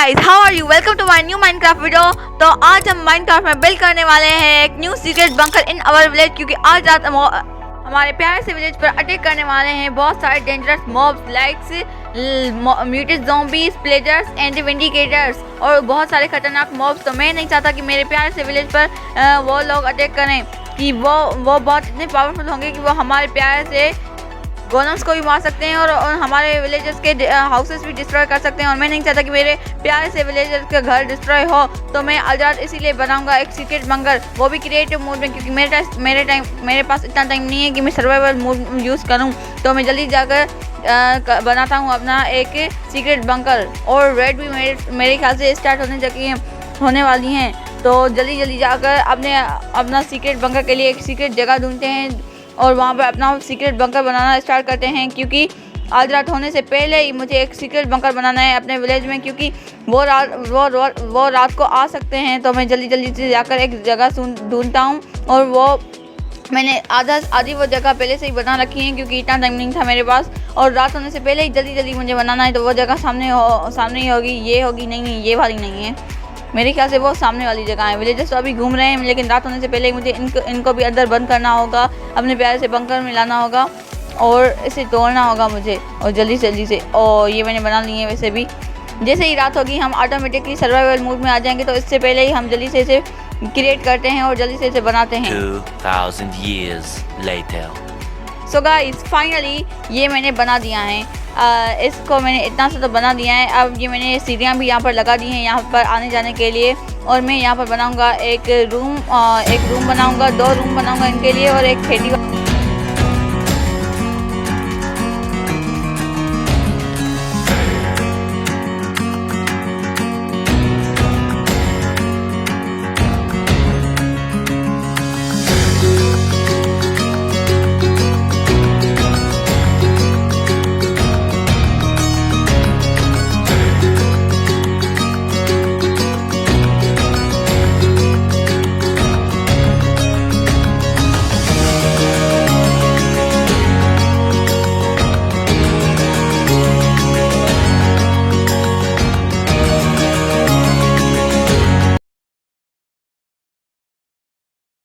Guys, how are you? Welcome to my new Minecraft video. तो आज हम Minecraft में बिल्ड करने वाले हैं एक new secret bunker in our village, क्योंकि आज रात हमारे प्यारे से विलेज पर अटैक करने वाले हैं बहुत सारे dangerous mobs likes muted zombies, pillagers and vindicators और बहुत सारे खतरनाक मॉब्स। तो मैं नहीं चाहता कि मेरे प्यारे से विलेज पर वो लोग अटैक करें कि वो बहुत इतने पावरफुल होंगे कि वो हमारे प्यारे से गोलम्स को भी मार सकते हैं और हमारे विलेजर्स के हाउसेस भी डिस्ट्रॉय कर सकते हैं। और मैं नहीं चाहता कि मेरे प्यारे से विलेजर्स के घर डिस्ट्रॉय हो। तो मैं आज रात इसीलिए बनाऊंगा एक सीक्रेट बंकर, वो भी क्रिएटिव मोड में, क्योंकि मेरे पास इतना टाइम नहीं है कि मैं सर्वाइवल मोड यूज़ करूं। तो मैं जल्दी जाकर बनाता हूं अपना एक सीक्रेट बंकर। और रेड भी मेरे ख्याल से स्टार्ट होने वाली हैं। तो जल्दी जाकर अपना सीक्रेट बंकर के लिए एक सीक्रेट जगह ढूंढते हैं और वहाँ पर अपना सीक्रेट बंकर बनाना स्टार्ट करते हैं, क्योंकि आज रात होने से पहले ही मुझे एक सीक्रेट बंकर बनाना है अपने विलेज में, क्योंकि वो रात को आ सकते हैं। तो मैं जल्दी से जाकर एक जगह ढूंढता हूँ और वो मैंने आधी वो जगह पहले से ही बना रखी है, क्योंकि इतना टाइम नहीं था मेरे पास। और रात होने से पहले ही जल्दी मुझे बनाना है। तो वो जगह सामने ही होगी, ये होगी, नहीं ये वाली नहीं है, मेरे ख्याल से वो सामने वाली जगह है। विलेजर्स तो अभी घूम रहे हैं, लेकिन रात होने से पहले ही मुझे इनको भी अंदर बंद करना होगा, अपने प्यारे से बंकर में लाना होगा और इसे तोड़ना होगा मुझे। और जल्दी से और ये मैंने बना ली है। वैसे भी जैसे ही रात होगी हम ऑटोमेटिकली सर्वाइवल मोड में आ जाएंगे। तो इससे पहले ही हम जल्दी से इसे क्रिएट करते हैं और जल्दी से इसे बनाते हैं। 2000 years later. So guys, finally ये मैंने बना दिया है। इसको मैंने इतना सा तो बना दिया है। अब ये मैंने सीढ़ियाँ भी यहाँ पर लगा दी हैं यहाँ पर आने जाने के लिए। और मैं यहाँ पर बनाऊँगा एक रूम बनाऊँगा, 2 रूम बनाऊँगा इनके लिए और एक खेती।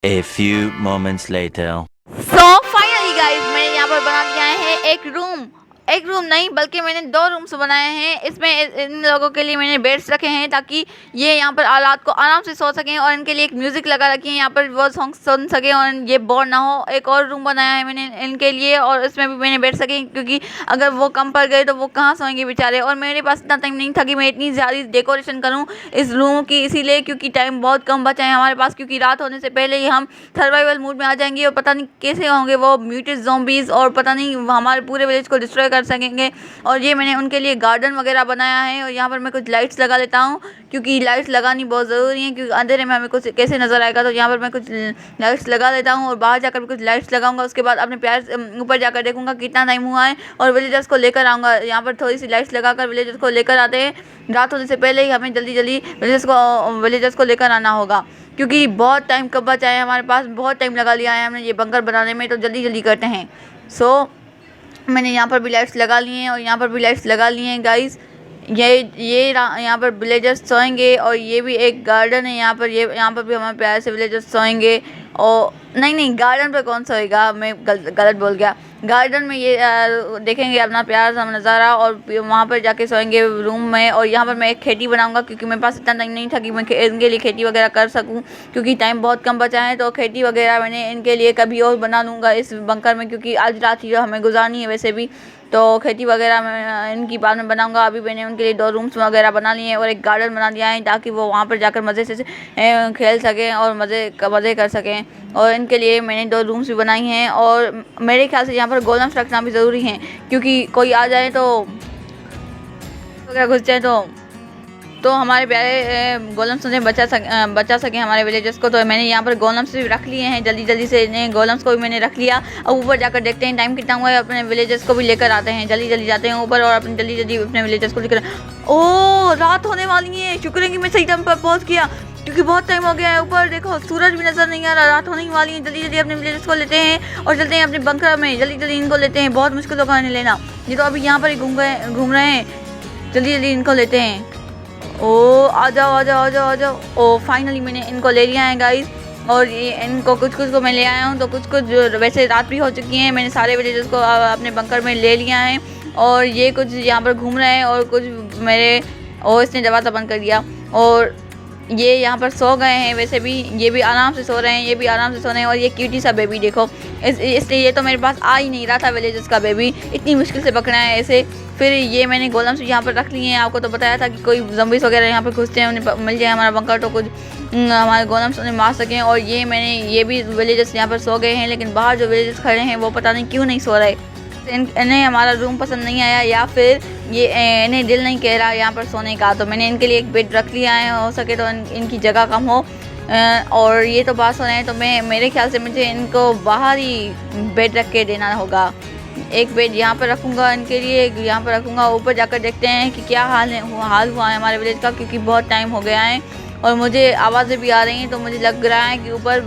A few moments later. So finally guys, मैंने यहाँ पर बना दिया है एक रूम नहीं बल्कि मैंने 2 रूम्स बनाए हैं। इसमें इन लोगों के लिए मैंने बेड्स रखे हैं ताकि ये यहाँ पर रात को आराम से सो सकें। और इनके लिए एक म्यूज़िक लगा रखी है यहाँ पर, वो सॉन्ग सुन सकें और ये बोर ना हो। एक और रूम बनाया है मैंने इनके लिए और इसमें भी मैंने बैठ सकें, क्योंकि अगर वो कम पड़ गए तो वो कहाँ सोएंगे बेचारे। और मेरे पास इतना टाइम नहीं था कि मैं इतनी ज़्यादा डेकोरेशन करूँ इस रूम की, इसीलिए क्योंकि टाइम बहुत कम बचा है हमारे पास, क्योंकि रात होने से पहले ही हम सर्वाइवल मोड में आ जाएंगे और पता नहीं कैसे होंगे वो म्यूटेड ज़ॉम्बीज़ और पता नहीं हमारे पूरे विलेज को डिस्ट्रॉय कर सकेंगे। और ये मैंने उनके लिए गार्डन वगैरह बनाया है। और यहाँ पर मैं कुछ लाइट्स लगा लेता हूँ, क्योंकि लाइट्स लगानी बहुत ज़रूरी है, क्योंकि अंधेरे में हमें कुछ कैसे नज़र आएगा। तो यहाँ पर मैं कुछ लाइट्स लगा लेता हूँ और बाहर जाकर भी कुछ लाइट्स लगाऊंगा। उसके बाद अपने प्यार ऊपर जाकर देखूंगा कितना टाइम हुआ है और विलेजर्स को लेकर आऊँगा। यहाँ पर थोड़ी सी लाइट्स लगाकर विलेजर्स को लेकर आते हैं। रात होने से पहले ही हमें जल्दी विलेजर्स को लेकर आना होगा, क्योंकि बहुत टाइम कब बचा है हमारे पास, बहुत टाइम लगा लिया है हमने ये बंकर बनाने में। तो जल्दी करते हैं। सो मैंने यहाँ पर भी लाइट्स लगा लिए हैं और यहाँ पर भी लाइट्स लगा लिए हैं गाइस। ये यहाँ पर विलेजर्स सोएंगे और ये भी एक गार्डन है यहाँ पर भी हमारे प्यारे से विलेजर्स सोएंगे। और नहीं, गार्डन पर कौन सोएगा, मैं गलत बोल गया। गार्डन में ये देखेंगे अपना प्यारा सा नज़ारा और वहाँ पर जाके सोएंगे रूम में। और यहाँ पर मैं एक खेती बनाऊंगा, क्योंकि मेरे पास इतना टाइम नहीं था कि मैं इनके लिए खेती वगैरह कर सकूं, क्योंकि टाइम बहुत कम बचा है। तो खेती वगैरह मैंने इनके लिए कभी और बना लूँगा इस बंकर में, क्योंकि आज रात ही हमें गुजारनी है वैसे भी। तो खेती वगैरह मैं इनकी बाद में बनाऊंगा। अभी मैंने उनके लिए 2 रूम्स वगैरह बना लिए हैं और एक गार्डन बना दिया है, ताकि वो वहाँ पर जाकर मज़े से खेल सकें और मज़े कर सकें। और इनके लिए मैंने 2 रूम्स भी बनाई हैं। और मेरे ख्याल से यहाँ पर गोलम्स रखना भी ज़रूरी है, क्योंकि कोई आ जाए तो वगैरह घुस जाए तो हमारे प्यारे गोलम्स उन्हें बचा सके हमारे विलेजर्स को। तो मैंने यहाँ पर गोलम्स भी रख लिए हैं। जल्दी से इन्हें गोलम्स को भी मैंने रख लिया। अब ऊपर जाकर देखते हैं टाइम कितना हुआ है, अपने विलेजर्स को भी लेकर आते हैं। जल्दी जाते हैं ऊपर और अपने जल्दी अपने विलेजर्स को लेकर। ओह, रात होने वाली है। शुक्र है कि मैं सही टाइम पर पहुँच गया, क्योंकि बहुत टाइम हो गया है। ऊपर देखो सूरज भी नज़र नहीं आ रहा, रात होने वाली है। जल्दी अपने विलेजर्स को लेते हैं और चलते हैं अपने बंकर में। जल्दी इनको लेते हैं, बहुत मुश्किल होगा इन्हें लेना। ये तो अभी यहाँ पर ही घूम रहे हैं। जल्दी इनको लेते हैं। ओ आ जाओ आ जाओ आ जाओ आ जाओ। ओ फाइनली मैंने इनको ले लिया है गाइस, और ये इनको कुछ कुछ को मैं ले आया हूँ, तो कुछ कुछ जो वैसे रात भी हो चुकी है, मैंने सारे विलेजर्स को अपने बंकर में ले लिया है, और ये कुछ यहाँ पर घूम रहे हैं और कुछ मेरे और इसने दरवाज़ा बंद कर दिया, और ये यहाँ पर सो गए हैं। वैसे भी ये भी आराम से सो रहे हैं, ये भी आराम से सो रहे हैं, और ये क्यूटी सा बेबी देखो, इसलिए ये तो मेरे पास आ ही नहीं रहा था विलेजर्स का बेबी, इतनी मुश्किल से पकड़ा है ऐसे। फिर ये मैंने गोलम्स यहाँ पर रख लिए हैं, आपको तो बताया था कि कोई ज़म्बीज़ वगैरह यहाँ पर घुसते हैं, उन्हें मिल जाए हमारा बंकर तो कुछ हमारे गोलम्स उन्हें मार सकें। और ये मैंने ये भी विलेजर्स यहाँ पर सो गए हैं, लेकिन बाहर जो विलेजर्स खड़े हैं वो पता नहीं क्यों नहीं सो रहे, इन्हें हमारा रूम पसंद नहीं आया, या फिर ये इन्हें दिल नहीं कह रहा यहाँ पर सोने का, तो मैंने इनके लिए एक बेड रख लिया है, हो सके तो इनकी जगह कम हो। और ये तो बात हो रहे हैं, तो मेरे ख्याल से मुझे इनको बाहर ही बेड रख के देना होगा। एक बेड यहाँ पर रखूँगा इनके लिए, एक यहाँ पर रखूँगा। ऊपर जाकर देखते हैं कि क्या हाल हुआ है हमारे विलेज का, क्योंकि बहुत टाइम हो गया है और मुझे आवाज़ें भी आ रही हैं, तो मुझे लग रहा है कि ऊपर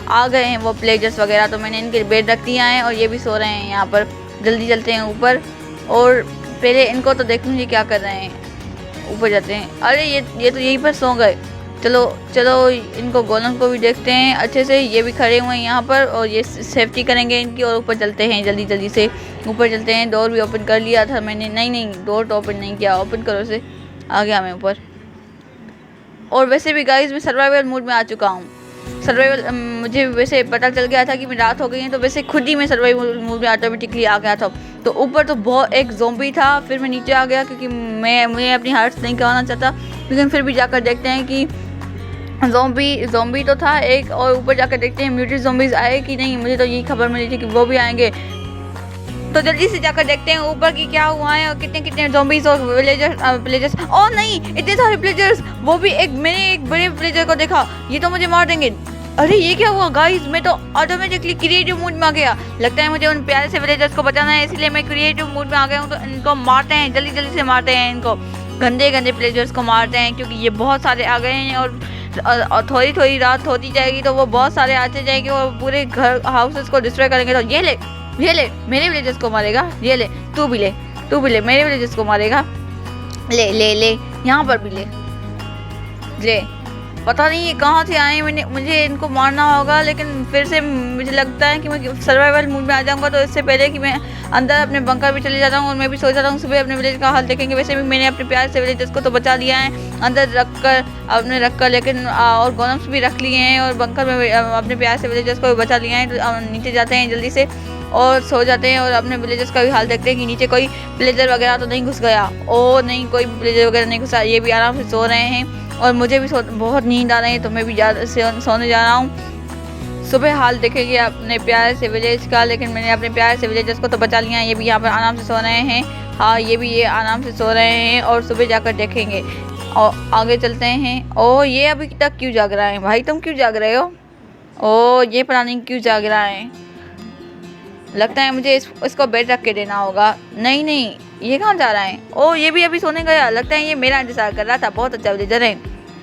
आ गए हैं वो प्लेजर्स वगैरह। तो मैंने इनके बेड रख दिया है और ये भी सो रहे हैं यहाँ पर। जल्दी चलते हैं ऊपर, और पहले इनको तो देखूँ ये क्या कर रहे हैं। ऊपर जाते हैं, अरे ये तो यहीं पर सो गए। चलो चलो इनको गोलम को भी देखते हैं अच्छे से, ये भी खड़े हुए हैं यहाँ पर, और ये सेफ्टी करेंगे इनकी। और ऊपर चलते हैं, जल्दी जल्दी से ऊपर चलते हैं। डोर भी ओपन कर लिया था मैंने, नहीं डोर तो ओपन नहीं किया, ओपन करो से। आ गया मैं ऊपर। और वैसे भी गाइस मैं सर्वाइवल मोड में आ चुका हूँ। सर्वाइवल मुझे वैसे पता चल गया था कि मैं रात हो गई है, तो वैसे खुद ही मैं सर्वाइवल मोड में ऑटोमेटिकली आ गया था। तो ऊपर तो बहुत एक ज़ॉम्बी था, फिर मैं नीचे आ गया क्योंकि मैं अपनी हार्ट्स नहीं गंवाना चाहता, लेकिन फिर भी जाकर देखते हैं कि ज़ॉम्बी तो था एक, और ऊपर जाकर देखते हैं म्यूटेड ज़ॉम्बीज़ आए कि नहीं। मुझे तो यही खबर मिली थी कि वो भी आएंगे, तो जल्दी से जाकर देखते हैं ऊपर की क्या हुआ है, और कितने ज़ॉम्बीज़ और विलेजर्स। ओह नहीं, इतने सारे विलेजर्स, वो भी मैंने एक बड़े विलेजर को देखा, ये तो मुझे मार देंगे। अरे ये क्या हुआ गाइस, मैं तो ऑटोमेटिकली क्रिएटिव मूड में आ गया। लगता है मुझे उन प्यारे से विलेजर्स को बचाना है, इसलिए मैं क्रिएटिव मूड में आ गया हूँ। तो इनको मारते हैं, जल्दी जल्दी से मारते हैं इनको, गंदे विलेजर्स को मारते हैं, क्योंकि ये बहुत सारे आ गए हैं। और थोड़ी रात होती जाएगी तो वो बहुत सारे आते जाएंगे और पूरे घर हाउसेस को डिस्ट्रॉय करेंगे। तो ये ले मेरे विलेजर्स को मारेगा, ये ले तू भी ले मेरे विलेजर्स को मारेगा, ले यहाँ पर भी ले। पता नहीं ये कहाँ से आए, मुझे इनको मारना होगा, लेकिन फिर से मुझे लगता है कि मैं सर्वाइवल मूड में आ जाऊँगा। तो इससे पहले कि मैं अंदर अपने बंकर भी चले जाता हूँ, और मैं भी सोच रहा हूँ सुबह अपने विलेज का हाल देखेंगे। वैसे भी मैंने अपने प्यार से विलेजर्स को तो बचा लिया है अंदर रख कर, लेकिन और गोलम्स भी रख लिए हैं, और बंकर में अपने प्यार से विलेजर्स को भी बचा लिया है। तो नीचे जाते हैं जल्दी से और सो जाते हैं, और अपने विलेजर्स का भी हाल देखते हैं कि नीचे कोई विलेजर वगैरह तो नहीं घुस गया। ओ नहीं, कोई विलेजर वगैरह नहीं घुसा, ये भी आराम से सो रहे हैं, और मुझे भी बहुत नींद आ रही है, तो मैं भी सोने जा रहा हूँ। सुबह हाल देखेंगे अपने प्यारे से विलेज का, लेकिन मैंने अपने प्यारे से विलेजर्स को तो बचा लिया है। ये भी यहाँ पर आराम से सो रहे हैं, हाँ ये आराम से सो रहे हैं, और सुबह जाकर देखेंगे और आगे चलते हैं। ओ ये अभी तक क्यों जाग रहा है भाई, तुम क्यों जाग रहे हो? ओ ये पता नहीं क्यों जाग रहा है, लगता है मुझे इसको बेड रख के देना होगा। नहीं ये कहाँ जा रहा है? ओ ये भी अभी सोने गया, लगता है ये मेरा इंतजार कर रहा था। बहुत अच्छा विलेजर है।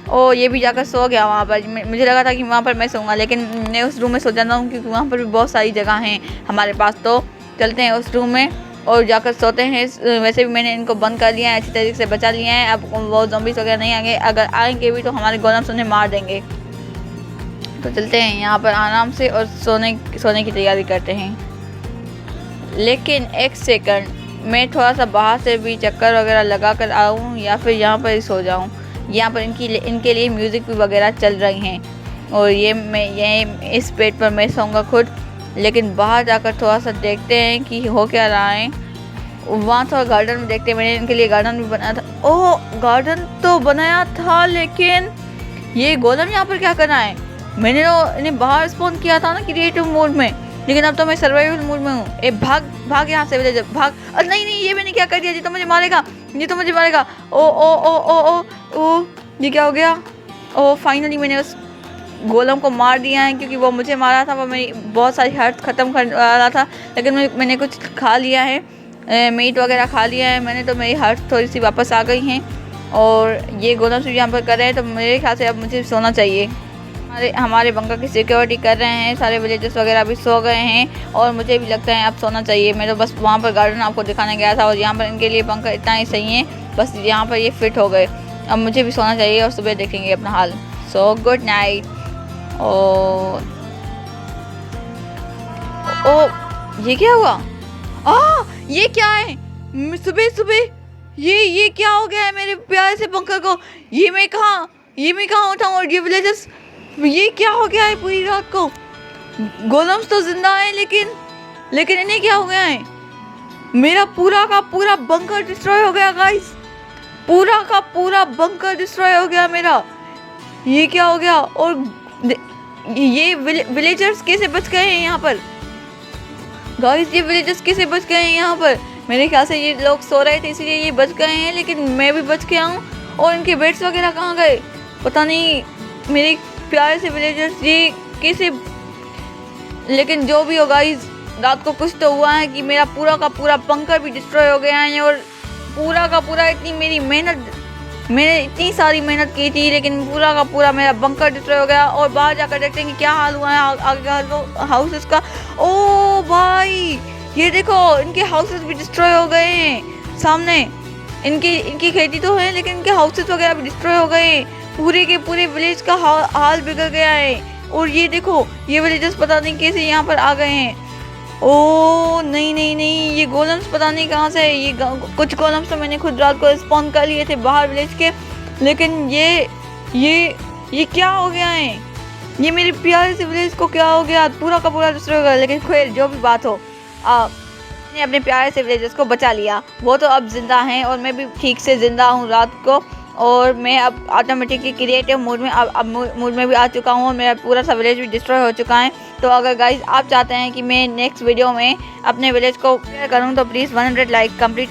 ओ ये भी जाकर सो गया वहाँ पर। मुझे लगा था कि वहाँ पर मैं सोऊंगा, लेकिन मैं उस रूम में सो जाता हूँ, क्योंकि वहाँ पर भी बहुत सारी जगह हैं हमारे पास। तो चलते हैं उस रूम में और जाकर सोते हैं। वैसे भी मैंने इनको बंद कर लिया है, अच्छी तरीके से बचा लिया है। अब वो ज़ॉम्बीज़ वगैरह नहीं आएंगे, अगर आएंगे भी तो हमारे गोलम्स उन्हें मार देंगे। तो चलते हैं यहाँ पर आराम से और सोने की तैयारी करते हैं। लेकिन एक सेकंड, मैं थोड़ा सा बाहर से भी चक्कर वगैरह लगा कर आऊँ, या फिर यहाँ पर ही सो जाऊँ। यहाँ पर इनके लिए म्यूज़िक भी वगैरह चल रही हैं, और ये इस बेड पर मैं सोऊंगा खुद। लेकिन बाहर जाकर थोड़ा सा देखते हैं कि हो क्या रहा है। वहाँ थोड़ा गार्डन में देखते हैं, मैंने इनके लिए गार्डन भी बनाया था। ओह गार्डन तो बनाया था, लेकिन ये गोलम यहाँ पर क्या कर रहा है? मैंने तो इन्हें बाहर स्पॉन किया था ना क्रिएटिव मोड में, लेकिन अब तो मैं सर्वाइवल मोड में हूँ। ए भाग यहाँ से विलेजर भाग। अरे नहीं ये मैंने क्या कर दिया, ये तो मुझे मारेगा। ओ ये क्या हो गया? ओ फाइनली मैंने उस गोलम को मार दिया है, क्योंकि वो मुझे मारा था, वो मेरी बहुत सारी हार्ट ख़त्म कर रहा था। लेकिन मैंने कुछ खा लिया है, मीट वगैरह खा लिया है मैंने, तो मेरी हार्ट थोड़ी सी वापस आ गई हैं। और ये गोलम से यहाँ पर कर रहे हैं, तो मेरे ख्याल से अब मुझे सोना चाहिए। हमारे बंकर की सिक्योरिटी कर रहे हैं, सारे विलेजर्स वगैरह भी सो गए हैं, और मुझे भी लगता है अब सोना चाहिए। मैं तो बस वहाँ पर गार्डन आपको दिखाने गया था, और यहाँ पर इनके लिए बंकर इतना ही सही है, बस यहाँ पर ये फिट हो गए। अब मुझे भी सोना चाहिए और सुबह देखेंगे अपना हाल। So good night. और ओ ये क्या हुआ? ये क्या है? सुबह सुबह ये क्या हो गया है मेरे प्यारे से पंखा को? ये मैं कहाँ उठाऊँ? और ये विलेजर्स, ये क्या हो गया है पूरी रात को? गोलम्स तो जिंदा है लेकिन इन्हें क्या हो गया है? मेरा पूरा का पूरा बंकर डिस्ट्रॉय हो गया गाइस, पूरा का पूरा बंकर डिस्ट्रॉय हो गया मेरा। ये क्या हो गया? और ये विलेजर्स कैसे बच गए हैं यहाँ पर गाइस? ये विलेजर्स कैसे बच गए हैं यहाँ पर? मेरे ख्याल से ये लोग सो रहे थे इसलिए ये बच गए हैं, लेकिन मैं भी बच गया हूँ। और इनके बेड्स वगैरह कहाँ गए पता नहीं, मेरे प्यारे से विलेजर्स ये कैसे। लेकिन जो भी हो गाइस, रात को कुछ तो हुआ है कि मेरा पूरा का पूरा बंकर भी डिस्ट्रॉय हो गया है। और पूरा का पूरा मैंने इतनी सारी मेहनत की थी, लेकिन पूरा का पूरा मेरा बंकर डिस्ट्रॉय हो गया। और बाहर जाकर देखते हैं कि क्या हाल हुआ है आगे हाउसेस का। ओ भाई ये देखो, इनके हाउसेस भी डिस्ट्रॉय हो गए हैं सामने। इनकी खेती तो है लेकिन इनके हाउसेस वगैरह भी डिस्ट्रॉय हो गए हैं। पूरे के पूरे विलेज का हाल बिगड़ गया है। और ये देखो, ये विलेजर्स पता नहीं कैसे यहाँ पर आ गए हैं। ओ नहीं, ये गोलम्स पता नहीं कहाँ से। ये कुछ गोलम्स तो मैंने खुद रात को स्पॉन कर लिए थे बाहर विलेज के, लेकिन ये क्या हो गया है? ये मेरे प्यारे से विलेज को क्या हो गया? पूरा का पूरा डिस्ट्रॉय हो गया। लेकिन खैर जो भी बात हो, मैंने अपने प्यारे से विलेजर्स को बचा लिया। वो तो अब जिंदा हैं और मैं भी ठीक से जिंदा हूँ रात को। और मैं अब ऑटोमेटिकली क्रिएटिव मूड में अब मूड में भी आ चुका हूँ और मेरा पूरा सा विलेज भी डिस्ट्रॉय हो चुका है। तो अगर गाइस आप चाहते हैं कि मैं नेक्स्ट वीडियो में अपने विलेज को करूँ तो प्लीज़ 100 लाइक कंप्लीट